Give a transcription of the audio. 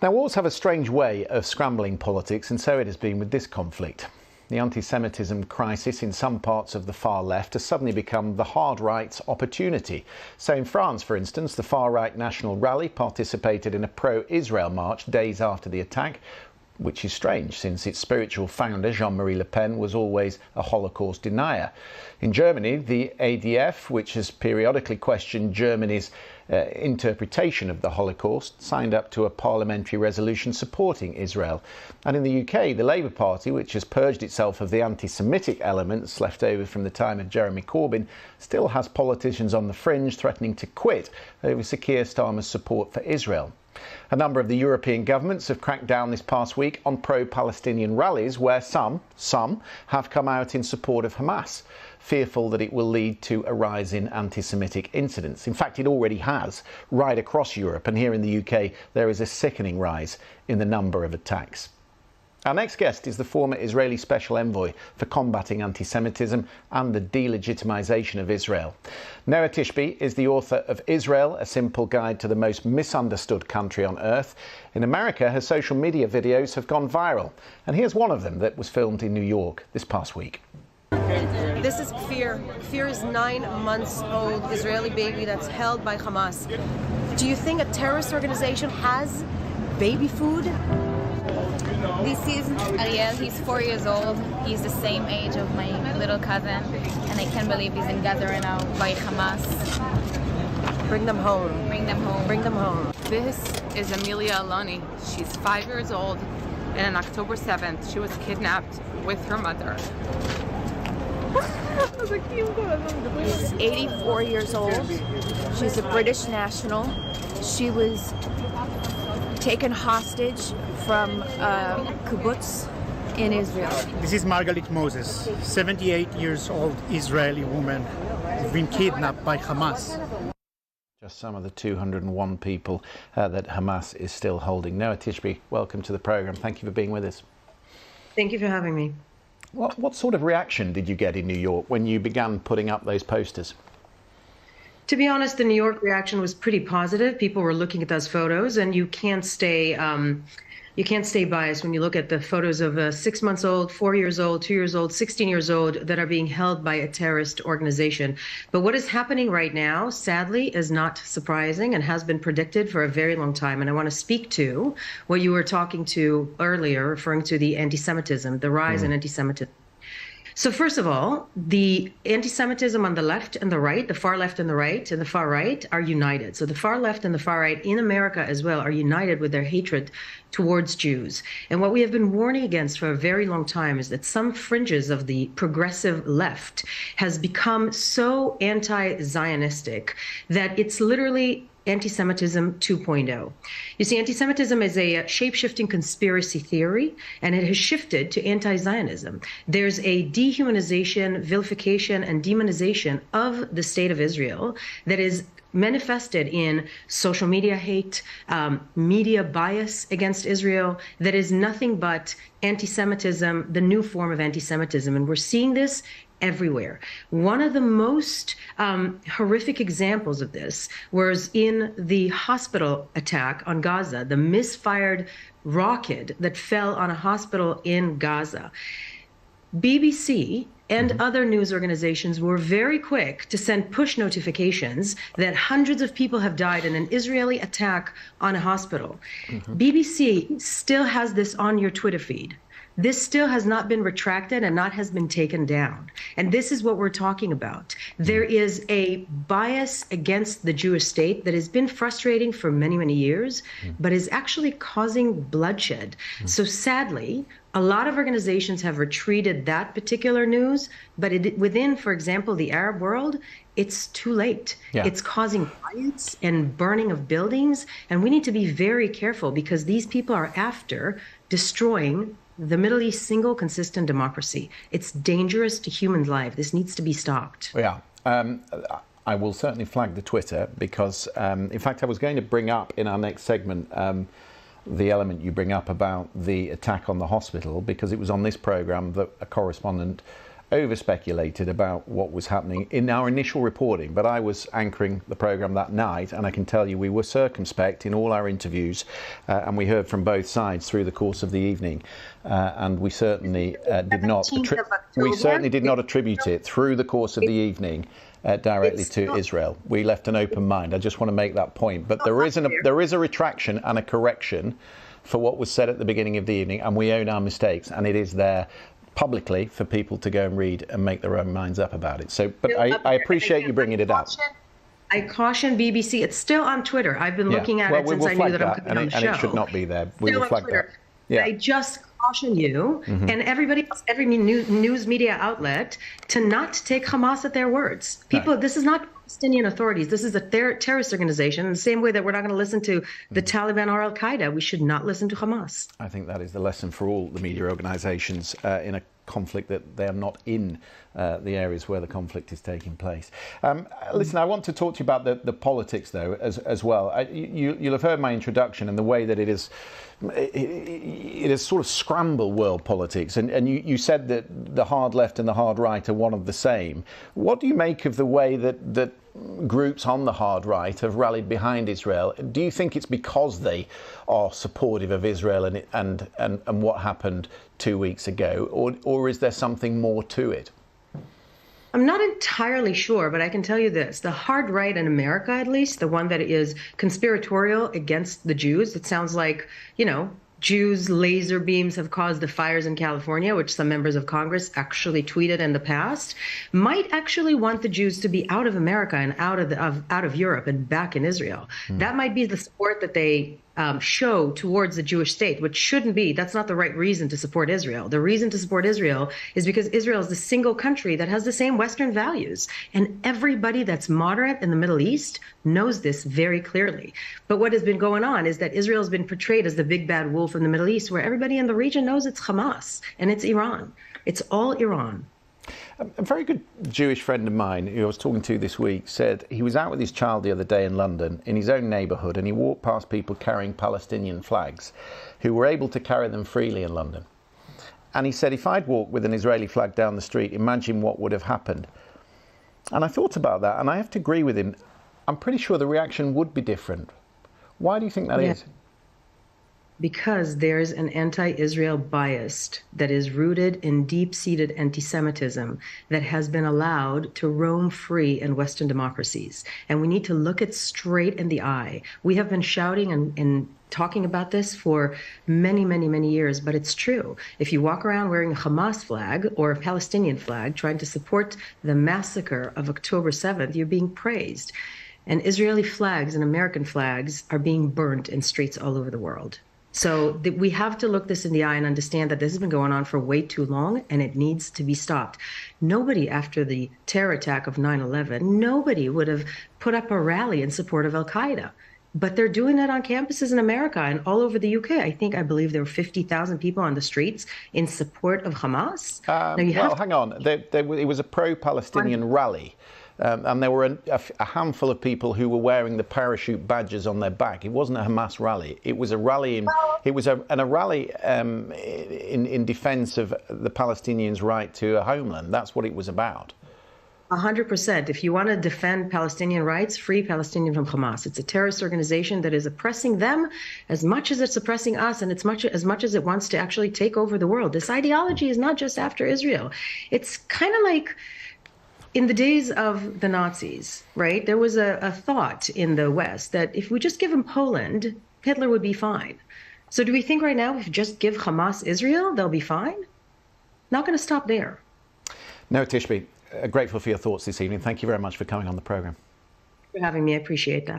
Now, wars have a strange way of scrambling politics, and so it has been with this conflict. The anti-Semitism crisis in some parts of the far left has suddenly become the hard right's opportunity. So in France, for instance, the far-right National Rally participated in a pro-Israel march days after the attack, which is strange since its spiritual founder, Jean-Marie Le Pen, was always a Holocaust denier. In Germany, the ADF, which has periodically questioned Germany's interpretation of the Holocaust, signed up to a parliamentary resolution supporting Israel. And in the UK, the Labour Party, which has purged itself of the anti-Semitic elements left over from the time of Jeremy Corbyn, still has politicians on the fringe threatening to quit over Sir Keir Starmer's support for Israel. A number of the European governments have cracked down this past week on pro-Palestinian rallies where some have come out in support of Hamas, fearful that it will lead to a rise in anti-Semitic incidents. In fact, it already has, right across Europe, and here in the UK there is a sickening rise in the number of attacks. Our next guest is the former Israeli Special Envoy for combating anti-Semitism and the delegitimisation of Israel. Noa Tishby is the author of Israel, A Simple Guide to the Most Misunderstood Country on Earth. In America, her social media videos have gone viral, and here's one of them that was filmed in New York this past week. This is Kfir. Kfir is 9 months old Israeli baby that's held by Hamas. Do you think a terrorist organization has baby food? This is Ariel. He's 4 years old. He's the same age of my little cousin, and I can't believe he's in Gaza right now by Hamas. Bring them home. Bring them home. Bring them home. This is Amelia Aloni. She's 5 years old, and on October 7th, she was kidnapped with her mother. She's 84 years old. She's a British national. She was taken hostage from a kibbutz in Israel. This is Margalit Moses, 78 years old Israeli woman who's been kidnapped by Hamas. Just some of the 201 people that Hamas is still holding. Noa Tishby, welcome to the programme. Thank you for being with us. Thank you for having me. What sort of reaction did you get in New York when you began putting up those posters? To be honest, the New York reaction was pretty positive. People were looking at those photos, and you can't stay biased when you look at the photos of 6 months old, 4 years old, 2 years old, 16 years old that are being held by a terrorist organization. But what is happening right now, sadly, is not surprising and has been predicted for a very long time. And I want to speak to what you were talking to earlier, referring to the anti-Semitism, the rise in anti-Semitism. So first of all, the anti-Semitism on the left and the right, the far left and the right and the far right are united. So the far left and the far right in America as well are united with their hatred towards Jews. And what we have been warning against for a very long time is that some fringes of the progressive left has become so anti-Zionistic that it's literally anti-Semitism 2.0. You see, anti-Semitism is a shape-shifting conspiracy theory, and it has shifted to anti-Zionism. There's a dehumanization, vilification, and demonization of the state of Israel that is manifested in social media hate, media bias against Israel, that is nothing but anti-Semitism, the new form of anti-Semitism. And we're seeing this everywhere. One of the most horrific examples of this was in the hospital attack on Gaza, the misfired rocket that fell on a hospital in Gaza. BBC and other news organizations were very quick to send push notifications that hundreds of people have died in an Israeli attack on a hospital. BBC still has this on your Twitter feed. This still has not been retracted and not has been taken down. And this is what we're talking about. There is a bias against the Jewish state that has been frustrating for many, many years, but is actually causing bloodshed. So sadly, a lot of organizations have retreated that particular news, but within, for example, the Arab world, it's too late. Yeah. It's causing riots and burning of buildings. And we need to be very careful because these people are after destroying the Middle East single consistent democracy. It's dangerous to human life. This needs to be stopped. Yeah. I will certainly flag the Twitter because, in fact, I was going to bring up in our next segment the element you bring up about the attack on the hospital, because it was on this programme that a correspondent over-speculated about what was happening in our initial reporting, but I was anchoring the programme that night, and I can tell you we were circumspect in all our interviews, and we heard from both sides through the course of the evening, and we certainly did not attribute it through the course of the evening directly to Israel. We left an open mind. I just want to make that point. But there is a retraction and a correction for what was said at the beginning of the evening, and we own our mistakes, and it is there publicly for people to go and read and make their own minds up about it. So, but I appreciate you bringing it up. I caution BBC. It's still on Twitter. I've been looking at it since I knew that I'm coming on the show. And it should not be there. We will flag that. Yeah. I just caution you and everybody else, every news media outlet, to not take Hamas at their words. People, this is not Palestinian authorities. This is a terrorist organization. In the same way that we're not going to listen to the Taliban or Al Qaeda, we should not listen to Hamas. I think that is the lesson for all the media organisations in a conflict, that they are not in the areas where the conflict is taking place. Listen, I want to talk to you about the politics, though, as well. You'll have heard my introduction and the way that it is sort of scrambled world politics. And you said that the hard left and the hard right are one of the same. What do you make of the way that groups on the hard right have rallied behind Israel? Do you think it's because they are supportive of Israel and what happened 2 weeks ago, or is there something more to it? I'm not entirely sure, but I can tell you this. The hard right in America, at least, the one that is conspiratorial against the Jews, it sounds like, Jews' laser beams have caused the fires in California, which some members of Congress actually tweeted in the past, might actually want the Jews to be out of America and out of Europe and back in Israel. That might be the support that they show towards the Jewish state, which shouldn't be. That's not the right reason to support Israel. The reason to support Israel is because Israel is the single country that has the same Western values. And everybody that's moderate in the Middle East knows this very clearly. But what has been going on is that Israel has been portrayed as the big bad wolf in the Middle East, where everybody in the region knows it's Hamas and it's Iran. It's all Iran. A very good Jewish friend of mine who I was talking to this week said he was out with his child the other day in London in his own neighbourhood, and he walked past people carrying Palestinian flags who were able to carry them freely in London. And he said, if I'd walked with an Israeli flag down the street, imagine what would have happened. And I thought about that, and I have to agree with him. I'm pretty sure the reaction would be different. Why do you think that is? Because there's an anti-Israel bias that is rooted in deep-seated anti-Semitism that has been allowed to roam free in Western democracies. And we need to look it straight in the eye. We have been shouting and talking about this for many, many, many years, but it's true. If you walk around wearing a Hamas flag or a Palestinian flag trying to support the massacre of October 7th, you're being praised. And Israeli flags and American flags are being burnt in streets all over the world. So we have to look this in the eye and understand that this has been going on for way too long, and it needs to be stopped. Nobody, after the terror attack of 9/11, nobody would have put up a rally in support of Al Qaeda. But they're doing that on campuses in America and all over the UK. I believe there were 50,000 people on the streets in support of Hamas. Hang on. It was a pro-Palestinian rally. And there were a handful of people who were wearing the parachute badges on their back. It wasn't a Hamas rally. It was a rally in defence of the Palestinians' right to a homeland. That's what it was about. 100%. If you want to defend Palestinian rights, free Palestinians from Hamas. It's a terrorist organization that is oppressing them as much as it's oppressing us, and as much as it wants to actually take over the world. This ideology is not just after Israel. It's kind of like in the days of the Nazis, right? There was a thought in the West that if we just give them Poland, Hitler would be fine. So do we think right now if we just give Hamas Israel, they'll be fine? Not going to stop there. Noa Tishby, grateful for your thoughts this evening. Thank you very much for coming on the programme. For having me. I appreciate that.